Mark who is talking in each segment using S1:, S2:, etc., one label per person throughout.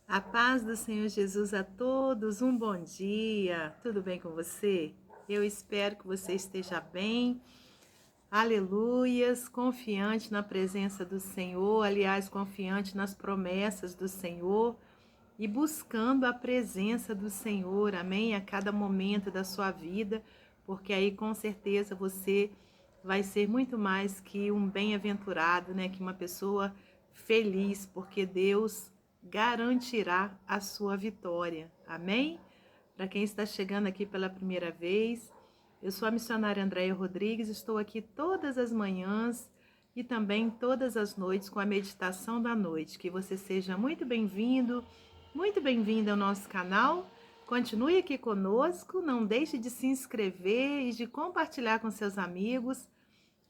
S1: A paz do Senhor Jesus a todos, um bom dia, tudo bem com você? Eu espero que você esteja bem, aleluias, confiante na presença do Senhor, aliás, confiante nas promessas do Senhor e buscando a presença do Senhor, amém? A cada momento da sua vida, porque aí com certeza você vai ser muito mais que um bem-aventurado, né? Que uma pessoa feliz, porque Deus garantirá a sua vitória. Amém? Para quem está chegando aqui pela primeira vez, eu sou a missionária Andréia Rodrigues, estou aqui todas as manhãs e também todas as noites com a meditação da noite. Que você seja muito bem-vindo ao nosso canal. Continue aqui conosco, não deixe de se inscrever e de compartilhar com seus amigos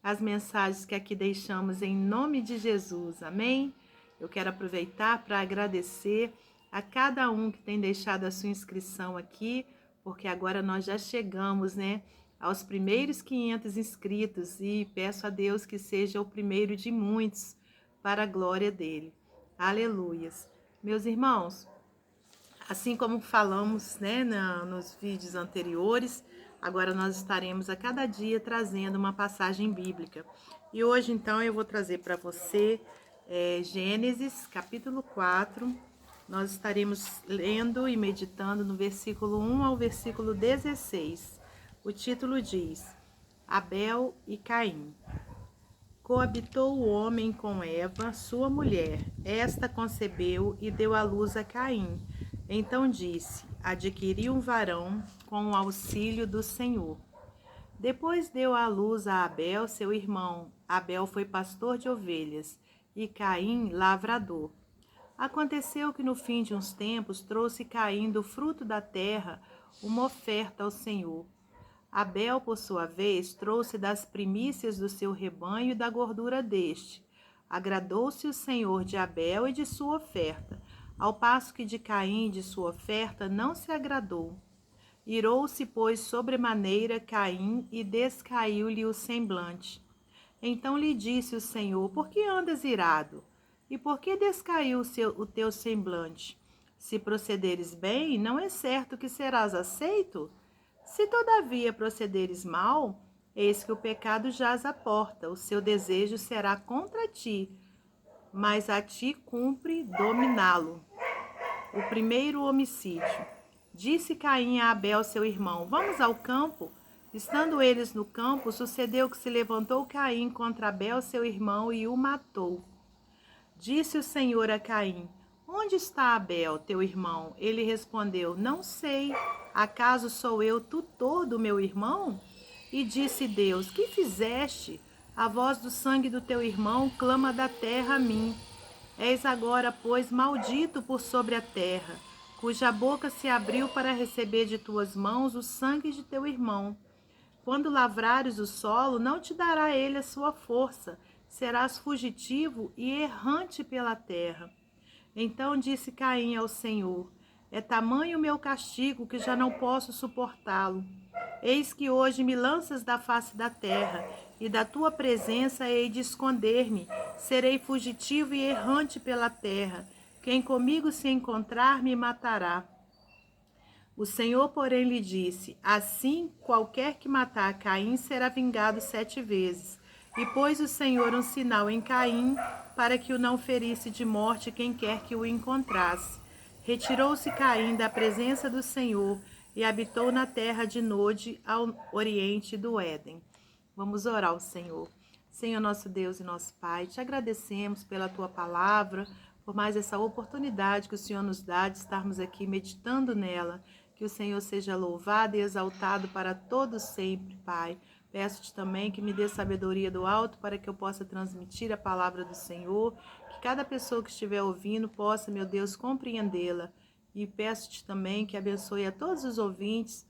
S1: as mensagens que aqui deixamos em nome de Jesus, amém? Eu quero aproveitar para agradecer a cada um que tem deixado a sua inscrição aqui, porque agora nós já chegamos, né, aos primeiros 500 inscritos e peço a Deus que seja o primeiro de muitos para a glória dele. Aleluias. Meus irmãos, assim como falamos, né, nos vídeos anteriores, agora nós estaremos a cada dia trazendo uma passagem bíblica. E hoje, então, eu vou trazer para você Gênesis, capítulo 4. Nós estaremos lendo e meditando no versículo 1 ao versículo 16. O título diz: Abel e Caim. Coabitou o homem com Eva, sua mulher. Esta concebeu e deu à luz a Caim. Então disse: Adquiri um varão com o auxílio do Senhor. Depois deu à luz a Abel, seu irmão. Abel foi pastor de ovelhas e Caim lavrador. Aconteceu que no fim de uns tempos trouxe Caim do fruto da terra uma oferta ao Senhor. Abel, por sua vez, trouxe das primícias do seu rebanho e da gordura deste. Agradou-se o Senhor de Abel e de sua oferta, ao passo que de Caim e de sua oferta não se agradou. Irou-se, pois, sobremaneira Caim e descaiu-lhe o semblante. Então lhe disse o Senhor: Por que andas irado? E por que descaiu o teu semblante? Se procederes bem, não é certo que serás aceito? Se todavia procederes mal, eis que o pecado jaz à porta, o seu desejo será contra ti, mas a ti cumpre dominá-lo. O primeiro homicídio. Disse Caim a Abel, seu irmão: Vamos ao campo? Estando eles no campo, sucedeu que se levantou Caim contra Abel, seu irmão, e o matou. Disse o Senhor a Caim: Onde está Abel, teu irmão? Ele respondeu: Não sei. Acaso sou eu tutor do meu irmão? E disse Deus: Que fizeste? A voz do sangue do teu irmão clama da terra a mim. És agora, pois, maldito por sobre a terra, cuja boca se abriu para receber de tuas mãos o sangue de teu irmão. Quando lavrares o solo, não te dará ele a sua força, serás fugitivo e errante pela terra. Então disse Caim ao Senhor: É tamanho o meu castigo que já não posso suportá-lo. Eis que hoje me lanças da face da terra, e da tua presença hei de esconder-me. Serei fugitivo e errante pela terra. Quem comigo se encontrar me matará. O Senhor, porém, lhe disse: Assim, qualquer que matar Caim será vingado 7 vezes. E pôs o Senhor um sinal em Caim, para que o não ferisse de morte quem quer que o encontrasse. Retirou-se Caim da presença do Senhor e habitou na terra de Nod, ao oriente do Éden. Vamos orar ao Senhor. Senhor, nosso Deus e nosso Pai, te agradecemos pela tua palavra, por mais essa oportunidade que o Senhor nos dá de estarmos aqui meditando nela. Que o Senhor seja louvado e exaltado para todo sempre, Pai. Peço-te também que me dê sabedoria do alto para que eu possa transmitir a palavra do Senhor, que cada pessoa que estiver ouvindo possa, meu Deus, compreendê-la. E peço-te também que abençoe a todos os ouvintes,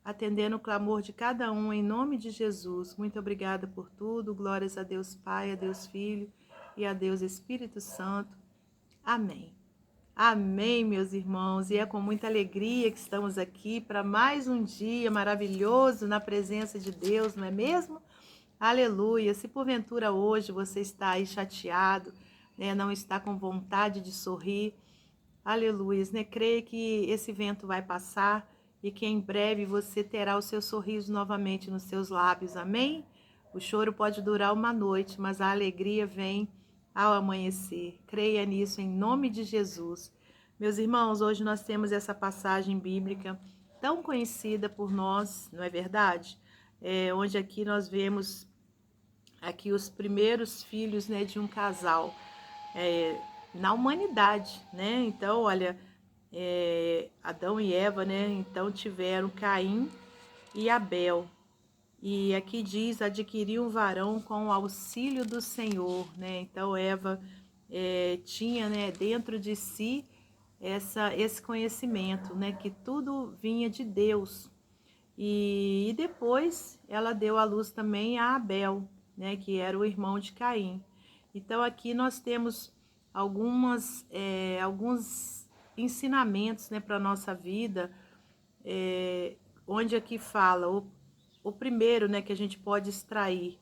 S1: atendendo o clamor de cada um, em nome de Jesus. Muito obrigada por tudo. Glórias a Deus Pai, a Deus Filho e a Deus Espírito Santo. Amém. Amém, meus irmãos, e é com muita alegria que estamos aqui para mais um dia maravilhoso na presença de Deus, não é mesmo? Aleluia! Se porventura hoje você está aí chateado, né, não está com vontade de sorrir, aleluia, né? Creia que esse vento vai passar e que em breve você terá o seu sorriso novamente nos seus lábios, amém? O choro pode durar uma noite, mas a alegria vem ao amanhecer. Creia nisso em nome de Jesus. Meus irmãos, hoje nós temos essa passagem bíblica tão conhecida por nós, não é verdade? Onde aqui nós vemos aqui os primeiros filhos, né, de um casal na humanidade, né? Então, olha, Adão e Eva, né? Então tiveram Caim e Abel. E aqui diz, adquiriu um varão com o auxílio do Senhor, né? Então Eva tinha, né, dentro de si esse conhecimento, né, que tudo vinha de Deus. E depois ela deu à luz também a Abel, né, que era o irmão de Caim. Então aqui nós temos alguns ensinamentos, né, para a nossa vida, onde aqui fala, o primeiro, né, que a gente pode extrair,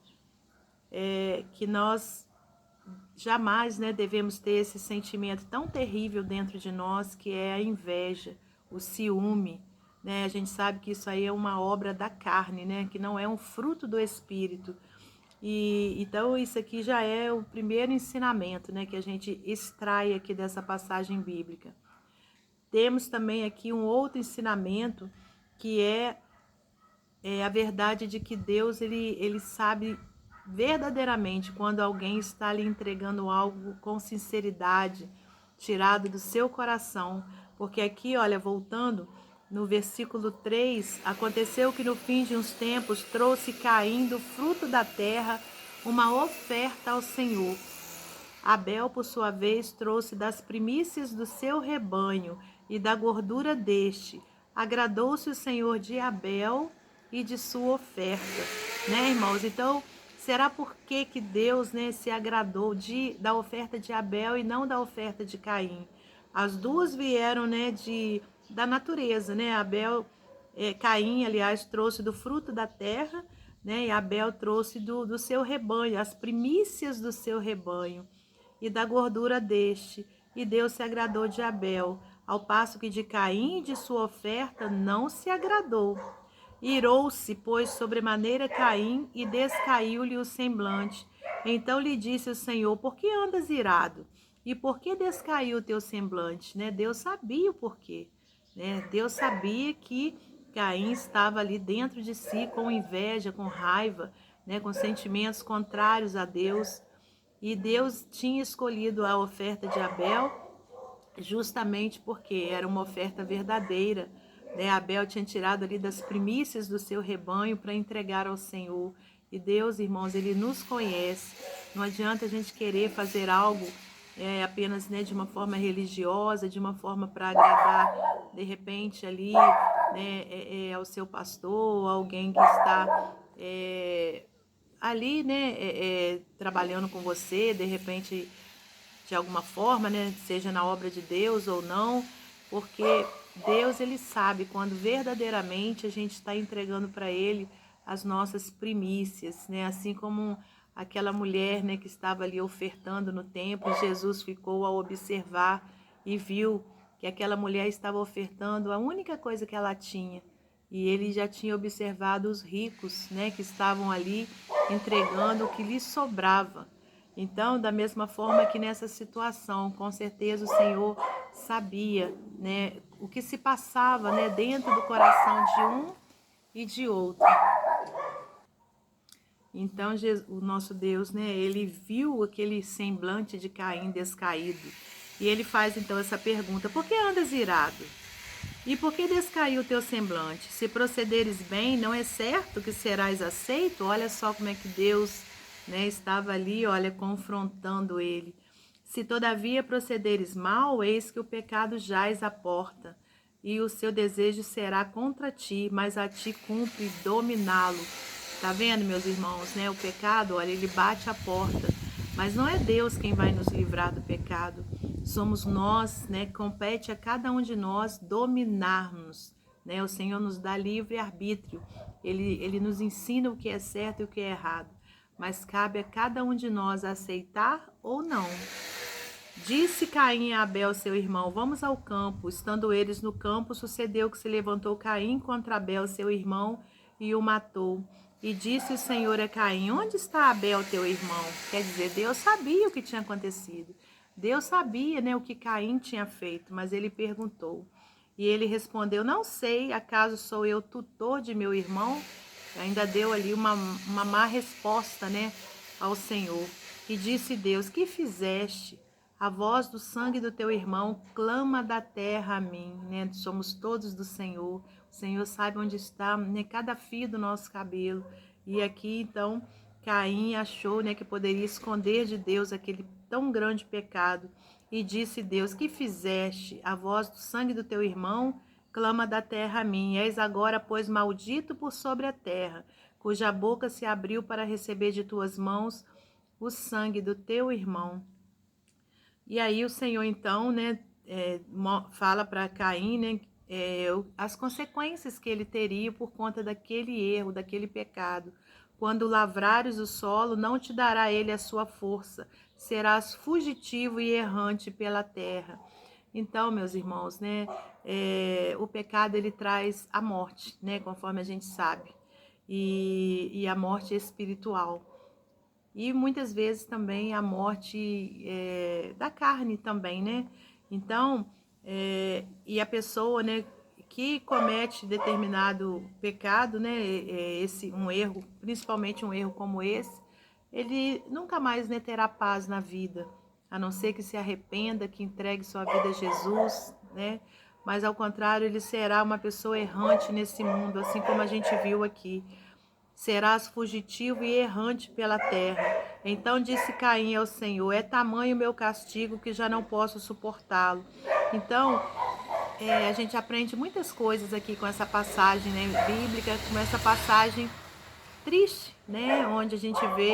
S1: que nós jamais, né, devemos ter esse sentimento tão terrível dentro de nós, que é a inveja, o ciúme, né? A gente sabe que isso aí é uma obra da carne, né, que não é um fruto do Espírito. E então isso aqui já é o primeiro ensinamento, né, que a gente extrai aqui dessa passagem bíblica. Temos também aqui um outro ensinamento, que é a verdade de que Deus ele sabe verdadeiramente quando alguém está lhe entregando algo com sinceridade, tirado do seu coração. Porque aqui, olha, voltando no versículo 3, aconteceu que no fim de uns tempos trouxe Caim do fruto da terra uma oferta ao Senhor. Abel, por sua vez, trouxe das primícias do seu rebanho e da gordura deste. Agradou-se o Senhor de Abel e de sua oferta, né, irmãos? Então, será por que Deus, né, se agradou da oferta de Abel e não da oferta de Caim? As duas vieram, né, da natureza, né? Caim, aliás, trouxe do fruto da terra, né? E Abel trouxe do seu rebanho, as primícias do seu rebanho e da gordura deste, e Deus se agradou de Abel, ao passo que de Caim e de sua oferta não se agradou. Irou-se, pois, sobremaneira Caim, e descaiu-lhe o semblante. Então lhe disse o Senhor: por que andas irado? E por que descaiu o teu semblante? Né? Deus sabia o porquê. Né? Deus sabia que Caim estava ali dentro de si com inveja, com raiva, né? Com sentimentos contrários a Deus. E Deus tinha escolhido a oferta de Abel justamente porque era uma oferta verdadeira, né? Abel tinha tirado ali das primícias do seu rebanho para entregar ao Senhor. E Deus, irmãos, Ele nos conhece. Não adianta a gente querer fazer algo apenas, né, de uma forma religiosa, de uma forma para agradar, de repente, ali, né, ao seu pastor, alguém que está ali, né, trabalhando com você, de repente, de alguma forma, né, seja na obra de Deus ou não, porque Deus, ele sabe quando verdadeiramente a gente está entregando para ele as nossas primícias, né, assim como aquela mulher, né, que estava ali ofertando no templo. Jesus ficou a observar e viu que aquela mulher estava ofertando a única coisa que ela tinha. E ele já tinha observado os ricos, né, que estavam ali entregando o que lhes sobrava. Então, da mesma forma que nessa situação, com certeza o Senhor sabia, né, o que se passava, né, dentro do coração de um e de outro. Então, o nosso Deus, né, ele viu aquele semblante de Caim descaído. E ele faz então essa pergunta: por que andas irado? E por que descaiu o teu semblante? Se procederes bem, não é certo que serás aceito? Olha só como é que Deus, né, estava ali, olha, confrontando ele. Se todavia procederes mal, eis que o pecado jaz à porta, e o seu desejo será contra ti, mas a ti cumpre dominá-lo. Tá vendo, meus irmãos, né? O pecado, olha, ele bate a porta, mas não é Deus quem vai nos livrar do pecado. Somos nós, né? Compete a cada um de nós dominarmos, né? O Senhor nos dá livre arbítrio. Ele nos ensina o que é certo e o que é errado, mas cabe a cada um de nós aceitar ou não. Disse Caim a Abel, seu irmão: vamos ao campo. Estando eles no campo, sucedeu que se levantou Caim contra Abel, seu irmão, e o matou. E disse o Senhor a Caim: onde está Abel, teu irmão? Quer dizer, Deus sabia o que tinha acontecido. Deus sabia, né, o que Caim tinha feito, mas ele perguntou. E ele respondeu: não sei, acaso sou eu tutor de meu irmão? Ainda deu ali uma má resposta, né, ao Senhor. E disse Deus: que fizeste? A voz do sangue do teu irmão clama da terra a mim, né? Somos todos do Senhor. O Senhor sabe onde está, né, cada fio do nosso cabelo. E aqui, então, Caim achou, né, que poderia esconder de Deus aquele tão grande pecado. E disse Deus: que fizeste? A voz do sangue do teu irmão clama da terra a mim. És agora, pois, maldito por sobre a terra, cuja boca se abriu para receber de tuas mãos o sangue do teu irmão. E aí o Senhor, então, né, fala para Caim, né, as consequências que ele teria por conta daquele erro, daquele pecado. Quando lavrares o solo, não te dará ele a sua força, serás fugitivo e errante pela terra. Então, meus irmãos, né, o pecado ele traz a morte, né, conforme a gente sabe, e a morte espiritual. E muitas vezes também a morte da carne também, né? Então, e a pessoa, né, que comete determinado pecado, né, um erro, principalmente um erro como esse, ele nunca mais, né, terá paz na vida, a não ser que se arrependa, que entregue sua vida a Jesus, né? Mas ao contrário, ele será uma pessoa errante nesse mundo, assim como a gente viu aqui. Serás fugitivo e errante pela terra. Então disse Caim ao Senhor: é tamanho o meu castigo que já não posso suportá-lo. Então, a gente aprende muitas coisas aqui com essa passagem, né, bíblica, com essa passagem triste, né, onde a gente vê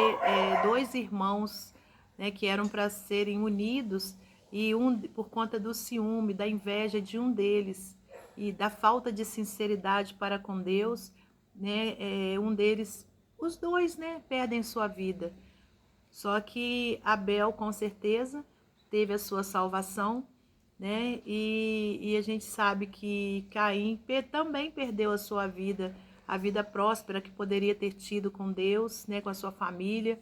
S1: dois irmãos, né, que eram para serem unidos, e por conta do ciúme, da inveja de um deles e da falta de sinceridade para com Deus, né, um deles, os dois, né, perdem sua vida. Só que Abel, com certeza, teve a sua salvação, né? E a gente sabe que Caim também perdeu a vida próspera que poderia ter tido com Deus, né, com a sua família,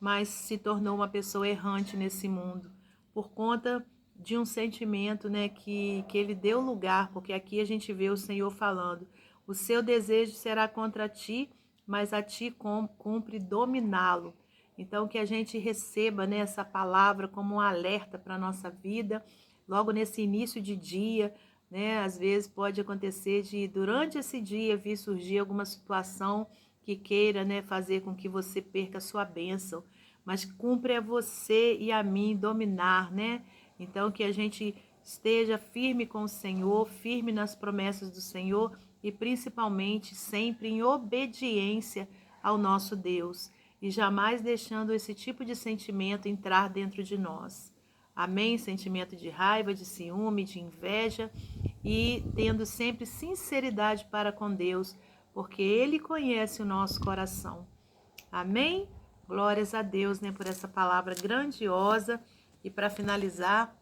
S1: mas se tornou uma pessoa errante nesse mundo, por conta de um sentimento, né, que ele deu lugar, porque aqui a gente vê o Senhor falando: o seu desejo será contra ti, mas a ti cumpre dominá-lo. Então, que a gente receba, né, essa palavra como um alerta para a nossa vida, logo nesse início de dia, né? Às vezes pode acontecer de, durante esse dia, vir surgir alguma situação que queira, né, fazer com que você perca a sua bênção, mas cumpre a você e a mim dominar, né? Então, que a gente esteja firme com o Senhor, firme nas promessas do Senhor e principalmente sempre em obediência ao nosso Deus e jamais deixando esse tipo de sentimento entrar dentro de nós. Amém? Sentimento de raiva, de ciúme, de inveja e tendo sempre sinceridade para com Deus, porque Ele conhece o nosso coração. Amém? Glórias a Deus, né, por essa palavra grandiosa. E para finalizar,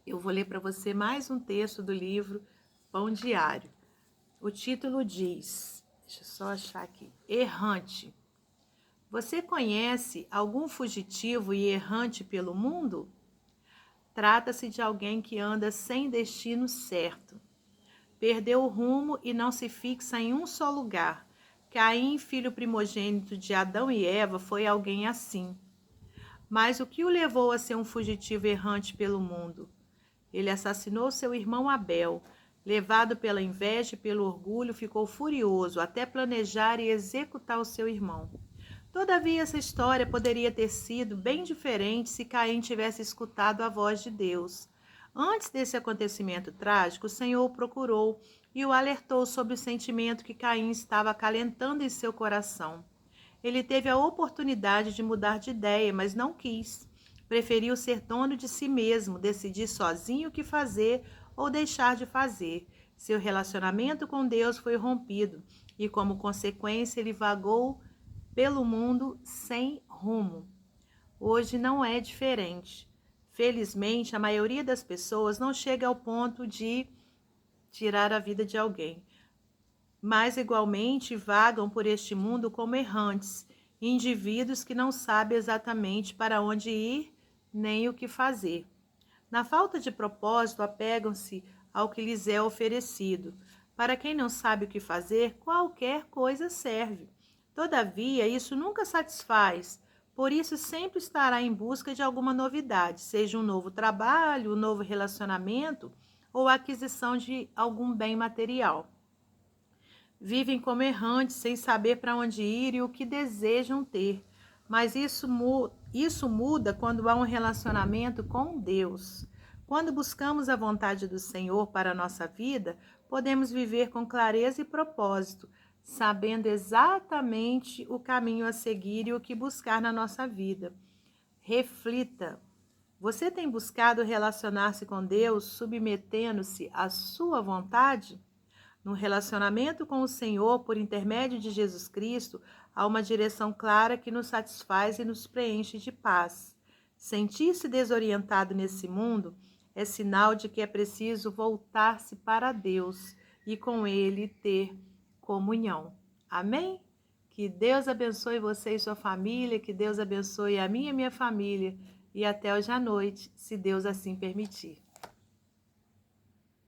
S1: eu vou ler para você mais um texto do livro Pão Diário. O título diz, deixa eu só achar aqui, Errante. Você conhece algum fugitivo e errante pelo mundo? Trata-se de alguém que anda sem destino certo. Perdeu o rumo e não se fixa em um só lugar. Caim, filho primogênito de Adão e Eva, foi alguém assim. Mas o que o levou a ser um fugitivo errante pelo mundo? Ele assassinou seu irmão Abel. Levado pela inveja e pelo orgulho, ficou furioso até planejar e executar o seu irmão. Todavia, essa história poderia ter sido bem diferente se Caim tivesse escutado a voz de Deus. Antes desse acontecimento trágico, o Senhor o procurou e o alertou sobre o sentimento que Caim estava acalentando em seu coração. Ele teve a oportunidade de mudar de ideia, mas não quis. Preferiu ser dono de si mesmo, decidir sozinho o que fazer ou deixar de fazer. Seu relacionamento com Deus foi rompido e, como consequência, ele vagou pelo mundo sem rumo. Hoje não é diferente. Felizmente, a maioria das pessoas não chega ao ponto de tirar a vida de alguém, mas igualmente vagam por este mundo como errantes, indivíduos que não sabem exatamente para onde ir nem o que fazer. Na falta de propósito, apegam-se ao que lhes é oferecido. Para quem não sabe o que fazer, qualquer coisa serve. Todavia, isso nunca satisfaz, por isso sempre estará em busca de alguma novidade, seja um novo trabalho, um novo relacionamento ou a aquisição de algum bem material. Vivem como errantes, sem saber para onde ir e o que desejam ter. Mas isso muda quando há um relacionamento com Deus. Quando buscamos a vontade do Senhor para a nossa vida, podemos viver com clareza e propósito, sabendo exatamente o caminho a seguir e o que buscar na nossa vida. Reflita. Você tem buscado relacionar-se com Deus, submetendo-se à sua vontade? No relacionamento com o Senhor, por intermédio de Jesus Cristo, há uma direção clara que nos satisfaz e nos preenche de paz. Sentir-se desorientado nesse mundo é sinal de que é preciso voltar-se para Deus e com Ele ter comunhão. Amém? Que Deus abençoe você e sua família, que Deus abençoe a minha e minha família. E até hoje à noite, se Deus assim permitir.